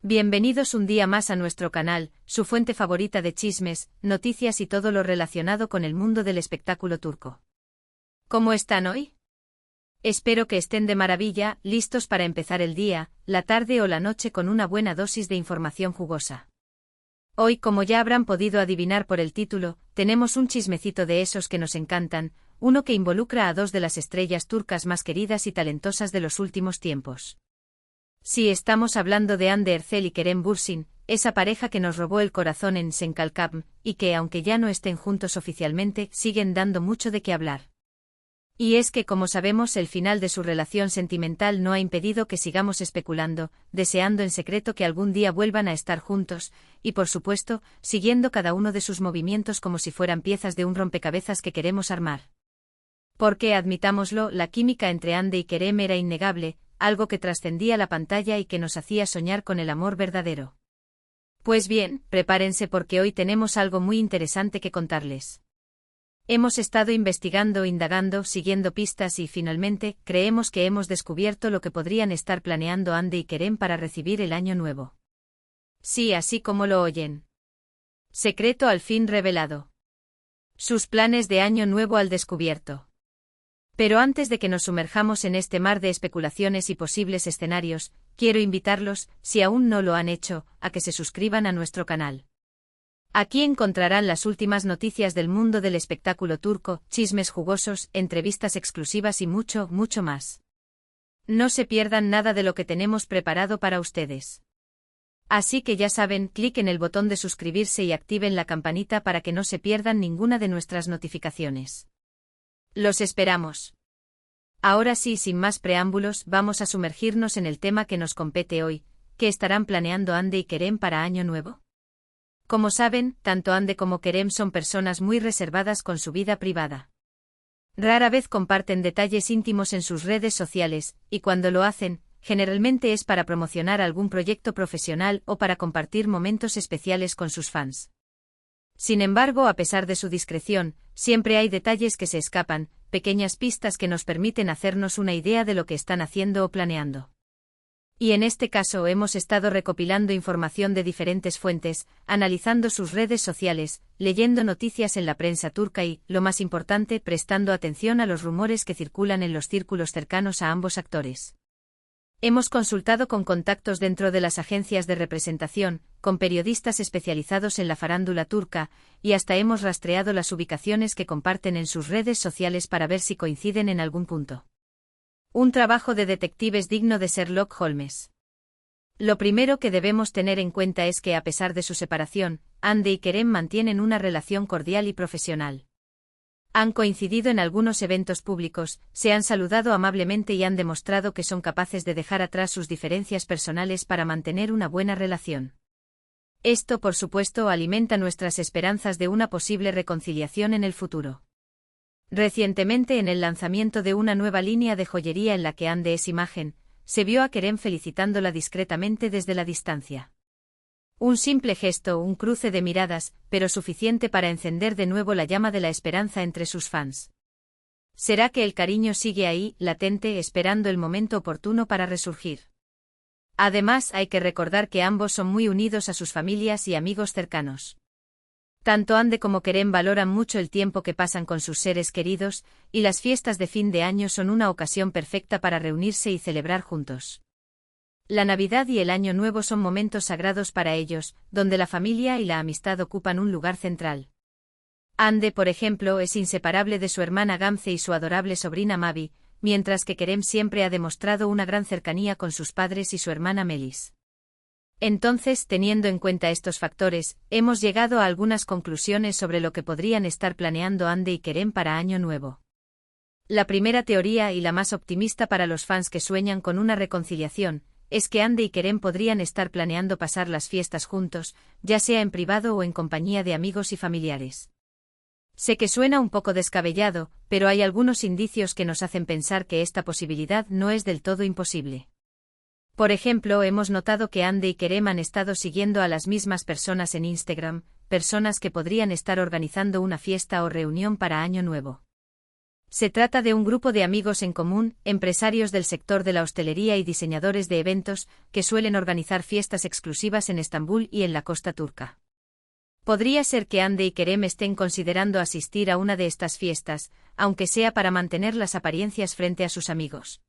Bienvenidos un día más a nuestro canal, su fuente favorita de chismes, noticias y todo lo relacionado con el mundo del espectáculo turco. ¿Cómo están hoy? Espero que estén de maravilla, listos para empezar el día, la tarde o la noche con una buena dosis de información jugosa. Hoy, como ya habrán podido adivinar por el título, tenemos un chismecito de esos que nos encantan, uno que involucra a dos de las estrellas turcas más queridas y talentosas de los últimos tiempos. Sí, estamos hablando de Hande Erçel y Kerem Bürsin, esa pareja que nos robó el corazón en Senkalkam, y que, aunque ya no estén juntos oficialmente, siguen dando mucho de qué hablar. Y es que, como sabemos, el final de su relación sentimental no ha impedido que sigamos especulando, deseando en secreto que algún día vuelvan a estar juntos, y por supuesto, siguiendo cada uno de sus movimientos como si fueran piezas de un rompecabezas que queremos armar. Porque, admitámoslo, la química entre Hande y Kerem era innegable, algo que trascendía la pantalla y que nos hacía soñar con el amor verdadero. Pues bien, prepárense porque hoy tenemos algo muy interesante que contarles. Hemos estado investigando, indagando, siguiendo pistas y finalmente, creemos que hemos descubierto lo que podrían estar planeando Hande y Kerem para recibir el año nuevo. Sí, así como lo oyen. Secreto al fin revelado. Sus planes de año nuevo al descubierto. Pero antes de que nos sumerjamos en este mar de especulaciones y posibles escenarios, quiero invitarlos, si aún no lo han hecho, a que se suscriban a nuestro canal. Aquí encontrarán las últimas noticias del mundo del espectáculo turco, chismes jugosos, entrevistas exclusivas y mucho, mucho más. No se pierdan nada de lo que tenemos preparado para ustedes. Así que ya saben, clic en el botón de suscribirse y activen la campanita para que no se pierdan ninguna de nuestras notificaciones. Los esperamos. Ahora sí, sin más preámbulos, vamos a sumergirnos en el tema que nos compete hoy. ¿Qué estarán planeando Hande y Kerem para Año Nuevo? Como saben, tanto Hande como Kerem son personas muy reservadas con su vida privada. Rara vez comparten detalles íntimos en sus redes sociales, y cuando lo hacen, generalmente es para promocionar algún proyecto profesional o para compartir momentos especiales con sus fans. Sin embargo, a pesar de su discreción, siempre hay detalles que se escapan, pequeñas pistas que nos permiten hacernos una idea de lo que están haciendo o planeando. Y en este caso hemos estado recopilando información de diferentes fuentes, analizando sus redes sociales, leyendo noticias en la prensa turca y, lo más importante, prestando atención a los rumores que circulan en los círculos cercanos a ambos actores. Hemos consultado con contactos dentro de las agencias de representación, con periodistas especializados en la farándula turca, y hasta hemos rastreado las ubicaciones que comparten en sus redes sociales para ver si coinciden en algún punto. Un trabajo de detectives digno de Sherlock Holmes. Lo primero que debemos tener en cuenta es que a pesar de su separación, Hande y Kerem mantienen una relación cordial y profesional. Han coincidido en algunos eventos públicos, se han saludado amablemente y han demostrado que son capaces de dejar atrás sus diferencias personales para mantener una buena relación. Esto, por supuesto, alimenta nuestras esperanzas de una posible reconciliación en el futuro. Recientemente, en el lanzamiento de una nueva línea de joyería en la que Hande es imagen, se vio a Kerem felicitándola discretamente desde la distancia. Un simple gesto, un cruce de miradas, pero suficiente para encender de nuevo la llama de la esperanza entre sus fans. ¿Será que el cariño sigue ahí, latente, esperando el momento oportuno para resurgir? Además, hay que recordar que ambos son muy unidos a sus familias y amigos cercanos. Tanto Hande como Kerem valoran mucho el tiempo que pasan con sus seres queridos, y las fiestas de fin de año son una ocasión perfecta para reunirse y celebrar juntos. La Navidad y el Año Nuevo son momentos sagrados para ellos, donde la familia y la amistad ocupan un lugar central. Hande, por ejemplo, es inseparable de su hermana Gamze y su adorable sobrina Mavi, mientras que Kerem siempre ha demostrado una gran cercanía con sus padres y su hermana Melis. Entonces, teniendo en cuenta estos factores, hemos llegado a algunas conclusiones sobre lo que podrían estar planeando Hande y Kerem para Año Nuevo. La primera teoría y la más optimista para los fans que sueñan con una reconciliación, es que Hande y Kerem podrían estar planeando pasar las fiestas juntos, ya sea en privado o en compañía de amigos y familiares. Sé que suena un poco descabellado, pero hay algunos indicios que nos hacen pensar que esta posibilidad no es del todo imposible. Por ejemplo, hemos notado que Hande y Kerem han estado siguiendo a las mismas personas en Instagram, personas que podrían estar organizando una fiesta o reunión para Año Nuevo. Se trata de un grupo de amigos en común, empresarios del sector de la hostelería y diseñadores de eventos, que suelen organizar fiestas exclusivas en Estambul y en la costa turca. Podría ser que Hande y Kerem estén considerando asistir a una de estas fiestas, aunque sea para mantener las apariencias frente a sus amigos.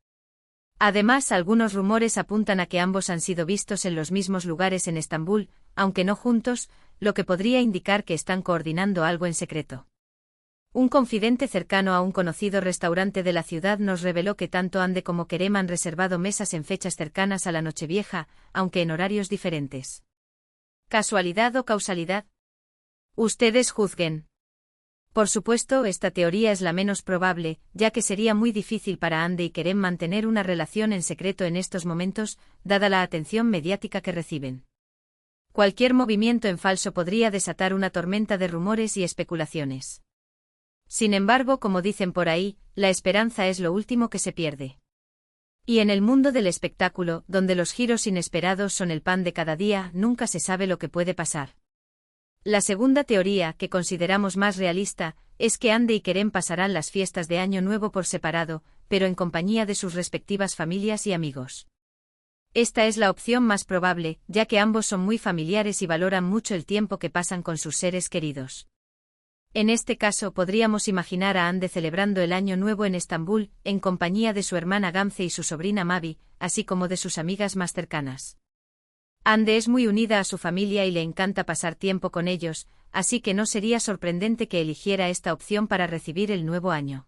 Además, algunos rumores apuntan a que ambos han sido vistos en los mismos lugares en Estambul, aunque no juntos, lo que podría indicar que están coordinando algo en secreto. Un confidente cercano a un conocido restaurante de la ciudad nos reveló que tanto Hande como Kerem han reservado mesas en fechas cercanas a la Nochevieja, aunque en horarios diferentes. ¿Casualidad o causalidad? Ustedes juzguen. Por supuesto, esta teoría es la menos probable, ya que sería muy difícil para Hande y Kerem mantener una relación en secreto en estos momentos, dada la atención mediática que reciben. Cualquier movimiento en falso podría desatar una tormenta de rumores y especulaciones. Sin embargo, como dicen por ahí, la esperanza es lo último que se pierde. Y en el mundo del espectáculo, donde los giros inesperados son el pan de cada día, nunca se sabe lo que puede pasar. La segunda teoría, que consideramos más realista, es que Hande y Kerem pasarán las fiestas de Año Nuevo por separado, pero en compañía de sus respectivas familias y amigos. Esta es la opción más probable, ya que ambos son muy familiares y valoran mucho el tiempo que pasan con sus seres queridos. En este caso podríamos imaginar a Hande celebrando el Año Nuevo en Estambul, en compañía de su hermana Gamze y su sobrina Mavi, así como de sus amigas más cercanas. Hande es muy unida a su familia y le encanta pasar tiempo con ellos, así que no sería sorprendente que eligiera esta opción para recibir el nuevo año.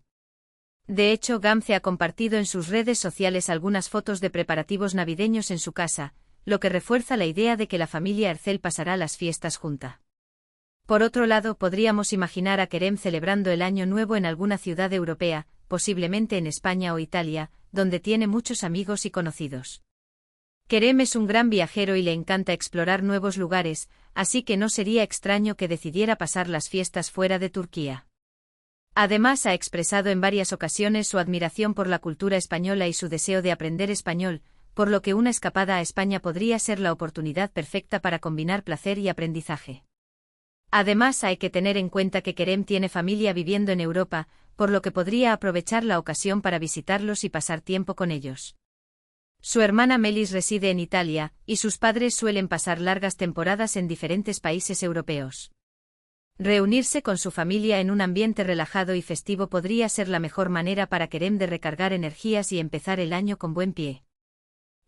De hecho, Gamze ha compartido en sus redes sociales algunas fotos de preparativos navideños en su casa, lo que refuerza la idea de que la familia Ercel pasará las fiestas junta. Por otro lado, podríamos imaginar a Kerem celebrando el Año Nuevo en alguna ciudad europea, posiblemente en España o Italia, donde tiene muchos amigos y conocidos. Kerem es un gran viajero y le encanta explorar nuevos lugares, así que no sería extraño que decidiera pasar las fiestas fuera de Turquía. Además, ha expresado en varias ocasiones su admiración por la cultura española y su deseo de aprender español, por lo que una escapada a España podría ser la oportunidad perfecta para combinar placer y aprendizaje. Además, hay que tener en cuenta que Kerem tiene familia viviendo en Europa, por lo que podría aprovechar la ocasión para visitarlos y pasar tiempo con ellos. Su hermana Melis reside en Italia, y sus padres suelen pasar largas temporadas en diferentes países europeos. Reunirse con su familia en un ambiente relajado y festivo podría ser la mejor manera para Kerem de recargar energías y empezar el año con buen pie.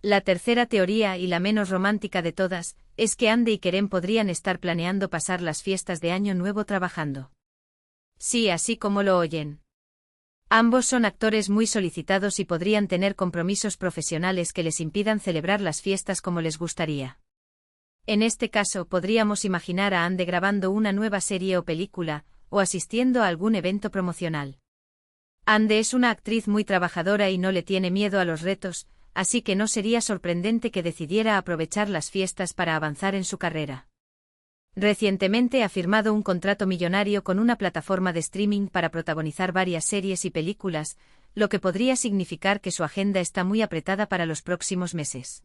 La tercera teoría, y la menos romántica de todas, es que Hande y Kerem podrían estar planeando pasar las fiestas de Año Nuevo trabajando. Sí, así como lo oyen. Ambos son actores muy solicitados y podrían tener compromisos profesionales que les impidan celebrar las fiestas como les gustaría. En este caso, podríamos imaginar a Hande grabando una nueva serie o película, o asistiendo a algún evento promocional. Hande es una actriz muy trabajadora y no le tiene miedo a los retos, así que no sería sorprendente que decidiera aprovechar las fiestas para avanzar en su carrera. Recientemente ha firmado un contrato millonario con una plataforma de streaming para protagonizar varias series y películas, lo que podría significar que su agenda está muy apretada para los próximos meses.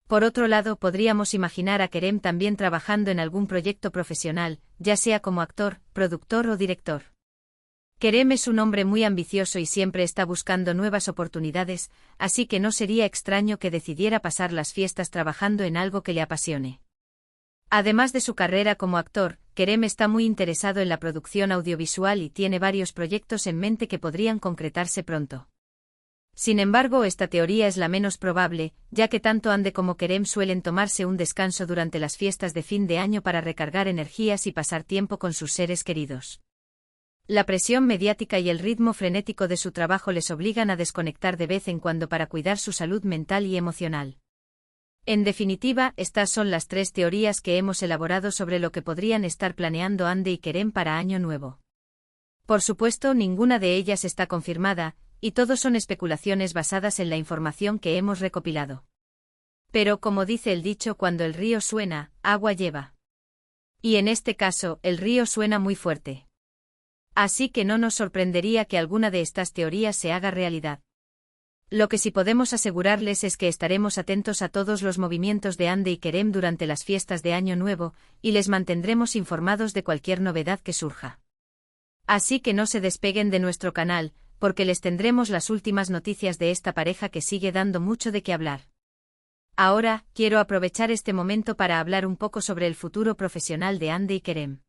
Por otro lado, podríamos imaginar a Kerem también trabajando en algún proyecto profesional, ya sea como actor, productor o director. Kerem es un hombre muy ambicioso y siempre está buscando nuevas oportunidades, así que no sería extraño que decidiera pasar las fiestas trabajando en algo que le apasione. Además de su carrera como actor, Kerem está muy interesado en la producción audiovisual y tiene varios proyectos en mente que podrían concretarse pronto. Sin embargo, esta teoría es la menos probable, ya que tanto Hande como Kerem suelen tomarse un descanso durante las fiestas de fin de año para recargar energías y pasar tiempo con sus seres queridos. La presión mediática y el ritmo frenético de su trabajo les obligan a desconectar de vez en cuando para cuidar su salud mental y emocional. En definitiva, estas son las tres teorías que hemos elaborado sobre lo que podrían estar planeando Hande y Kerem para Año Nuevo. Por supuesto, ninguna de ellas está confirmada, y todo son especulaciones basadas en la información que hemos recopilado. Pero como dice el dicho, cuando el río suena, agua lleva. Y en este caso, el río suena muy fuerte. Así que no nos sorprendería que alguna de estas teorías se haga realidad. Lo que sí podemos asegurarles es que estaremos atentos a todos los movimientos de Hande y Kerem durante las fiestas de Año Nuevo, y les mantendremos informados de cualquier novedad que surja. Así que no se despeguen de nuestro canal, porque les tendremos las últimas noticias de esta pareja que sigue dando mucho de qué hablar. Ahora, quiero aprovechar este momento para hablar un poco sobre el futuro profesional de Hande y Kerem.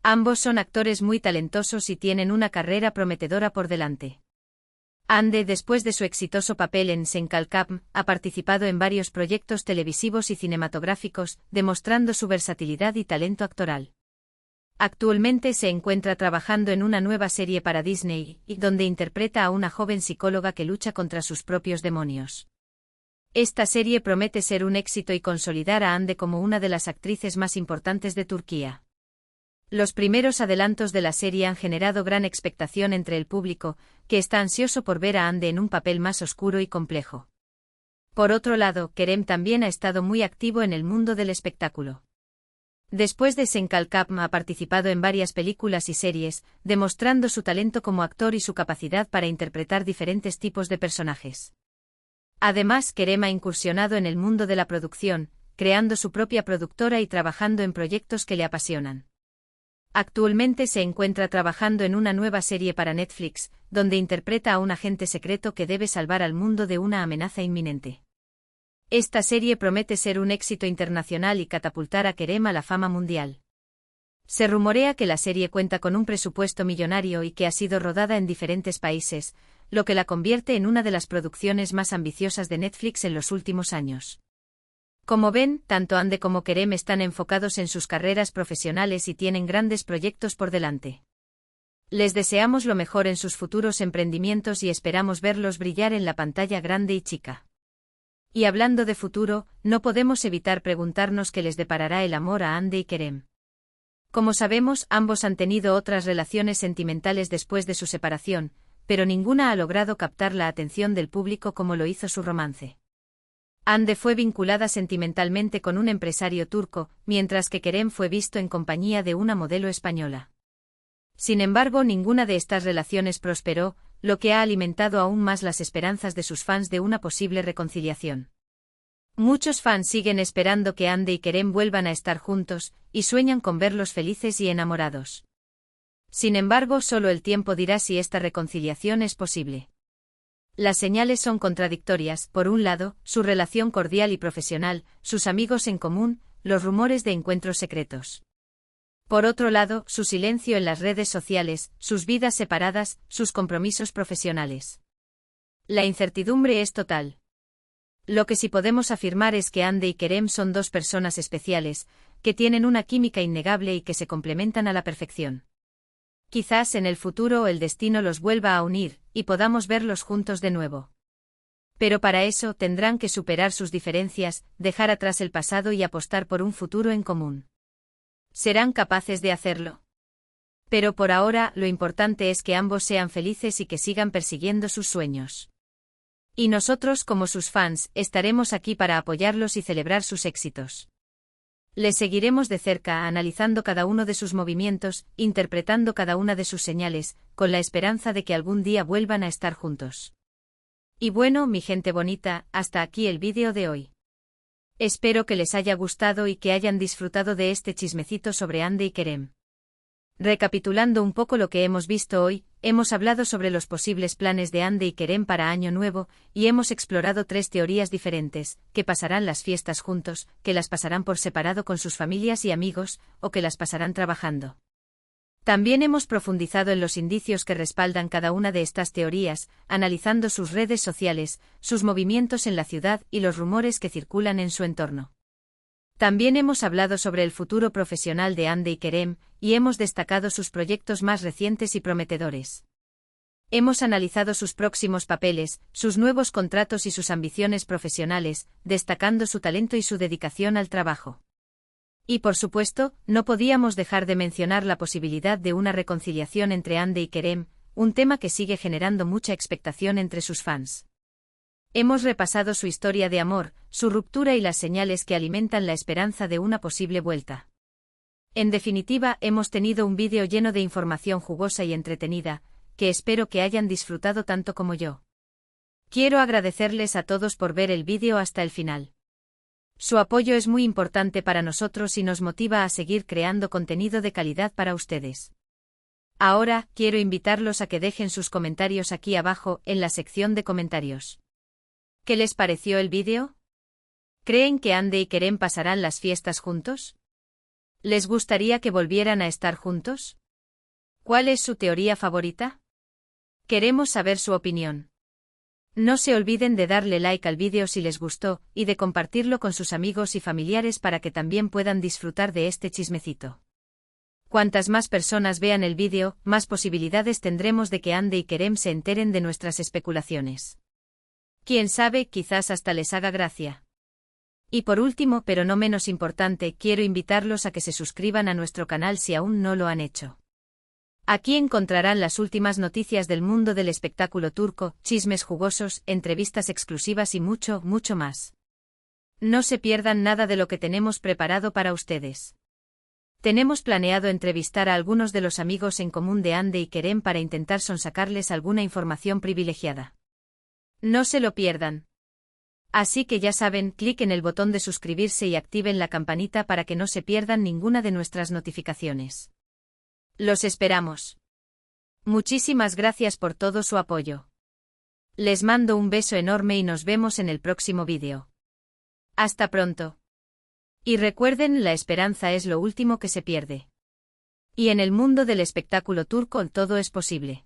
Ambos son actores muy talentosos y tienen una carrera prometedora por delante. Hande, después de su exitoso papel en Senkalkam, ha participado en varios proyectos televisivos y cinematográficos, demostrando su versatilidad y talento actoral. Actualmente se encuentra trabajando en una nueva serie para Disney, donde interpreta a una joven psicóloga que lucha contra sus propios demonios. Esta serie promete ser un éxito y consolidar a Hande como una de las actrices más importantes de Turquía. Los primeros adelantos de la serie han generado gran expectación entre el público, que está ansioso por ver a Hande en un papel más oscuro y complejo. Por otro lado, Kerem también ha estado muy activo en el mundo del espectáculo. Después de Senkalkam ha participado en varias películas y series, demostrando su talento como actor y su capacidad para interpretar diferentes tipos de personajes. Además, Kerem ha incursionado en el mundo de la producción, creando su propia productora y trabajando en proyectos que le apasionan. Actualmente se encuentra trabajando en una nueva serie para Netflix, donde interpreta a un agente secreto que debe salvar al mundo de una amenaza inminente. Esta serie promete ser un éxito internacional y catapultar a Kerem a la fama mundial. Se rumorea que la serie cuenta con un presupuesto millonario y que ha sido rodada en diferentes países, lo que la convierte en una de las producciones más ambiciosas de Netflix en los últimos años. Como ven, tanto Hande como Kerem están enfocados en sus carreras profesionales y tienen grandes proyectos por delante. Les deseamos lo mejor en sus futuros emprendimientos y esperamos verlos brillar en la pantalla grande y chica. Y hablando de futuro, no podemos evitar preguntarnos qué les deparará el amor a Hande y Kerem. Como sabemos, ambos han tenido otras relaciones sentimentales después de su separación, pero ninguna ha logrado captar la atención del público como lo hizo su romance. Hande fue vinculada sentimentalmente con un empresario turco, mientras que Kerem fue visto en compañía de una modelo española. Sin embargo, ninguna de estas relaciones prosperó, lo que ha alimentado aún más las esperanzas de sus fans de una posible reconciliación. Muchos fans siguen esperando que Hande y Kerem vuelvan a estar juntos, y sueñan con verlos felices y enamorados. Sin embargo, solo el tiempo dirá si esta reconciliación es posible. Las señales son contradictorias: por un lado, su relación cordial y profesional, sus amigos en común, los rumores de encuentros secretos. Por otro lado, su silencio en las redes sociales, sus vidas separadas, sus compromisos profesionales. La incertidumbre es total. Lo que sí podemos afirmar es que Hande y Kerem son dos personas especiales, que tienen una química innegable y que se complementan a la perfección. Quizás en el futuro el destino los vuelva a unir, y podamos verlos juntos de nuevo. Pero para eso tendrán que superar sus diferencias, dejar atrás el pasado y apostar por un futuro en común. ¿Serán capaces de hacerlo? Pero por ahora, lo importante es que ambos sean felices y que sigan persiguiendo sus sueños. Y nosotros, como sus fans, estaremos aquí para apoyarlos y celebrar sus éxitos. Les seguiremos de cerca, analizando cada uno de sus movimientos, interpretando cada una de sus señales, con la esperanza de que algún día vuelvan a estar juntos. Y bueno, mi gente bonita, hasta aquí el vídeo de hoy. Espero que les haya gustado y que hayan disfrutado de este chismecito sobre Hande y Kerem. Recapitulando un poco lo que hemos visto hoy, hemos hablado sobre los posibles planes de Hande y Kerem para Año Nuevo, y hemos explorado 3 teorías diferentes: que pasarán las fiestas juntos, que las pasarán por separado con sus familias y amigos, o que las pasarán trabajando. También hemos profundizado en los indicios que respaldan cada una de estas teorías, analizando sus redes sociales, sus movimientos en la ciudad y los rumores que circulan en su entorno. También hemos hablado sobre el futuro profesional de Hande y Kerem, y hemos destacado sus proyectos más recientes y prometedores. Hemos analizado sus próximos papeles, sus nuevos contratos y sus ambiciones profesionales, destacando su talento y su dedicación al trabajo. Y por supuesto, no podíamos dejar de mencionar la posibilidad de una reconciliación entre Hande y Kerem, un tema que sigue generando mucha expectación entre sus fans. Hemos repasado su historia de amor, su ruptura y las señales que alimentan la esperanza de una posible vuelta. En definitiva, hemos tenido un vídeo lleno de información jugosa y entretenida, que espero que hayan disfrutado tanto como yo. Quiero agradecerles a todos por ver el vídeo hasta el final. Su apoyo es muy importante para nosotros y nos motiva a seguir creando contenido de calidad para ustedes. Ahora, quiero invitarlos a que dejen sus comentarios aquí abajo, en la sección de comentarios. ¿Qué les pareció el vídeo? ¿Creen que Ande y Kerem pasarán las fiestas juntos? ¿Les gustaría que volvieran a estar juntos? ¿Cuál es su teoría favorita? Queremos saber su opinión. No se olviden de darle like al vídeo si les gustó, y de compartirlo con sus amigos y familiares para que también puedan disfrutar de este chismecito. Cuantas más personas vean el vídeo, más posibilidades tendremos de que Ande y Kerem se enteren de nuestras especulaciones. Quién sabe, quizás hasta les haga gracia. Y por último, pero no menos importante, quiero invitarlos a que se suscriban a nuestro canal si aún no lo han hecho. Aquí encontrarán las últimas noticias del mundo del espectáculo turco, chismes jugosos, entrevistas exclusivas y mucho, mucho más. No se pierdan nada de lo que tenemos preparado para ustedes. Tenemos planeado entrevistar a algunos de los amigos en común de Ande y Kerem para intentar sonsacarles alguna información privilegiada. No se lo pierdan. Así que ya saben, clic en el botón de suscribirse y activen la campanita para que no se pierdan ninguna de nuestras notificaciones. Los esperamos. Muchísimas gracias por todo su apoyo. Les mando un beso enorme y nos vemos en el próximo vídeo. Hasta pronto. Y recuerden, la esperanza es lo último que se pierde. Y en el mundo del espectáculo turco todo es posible.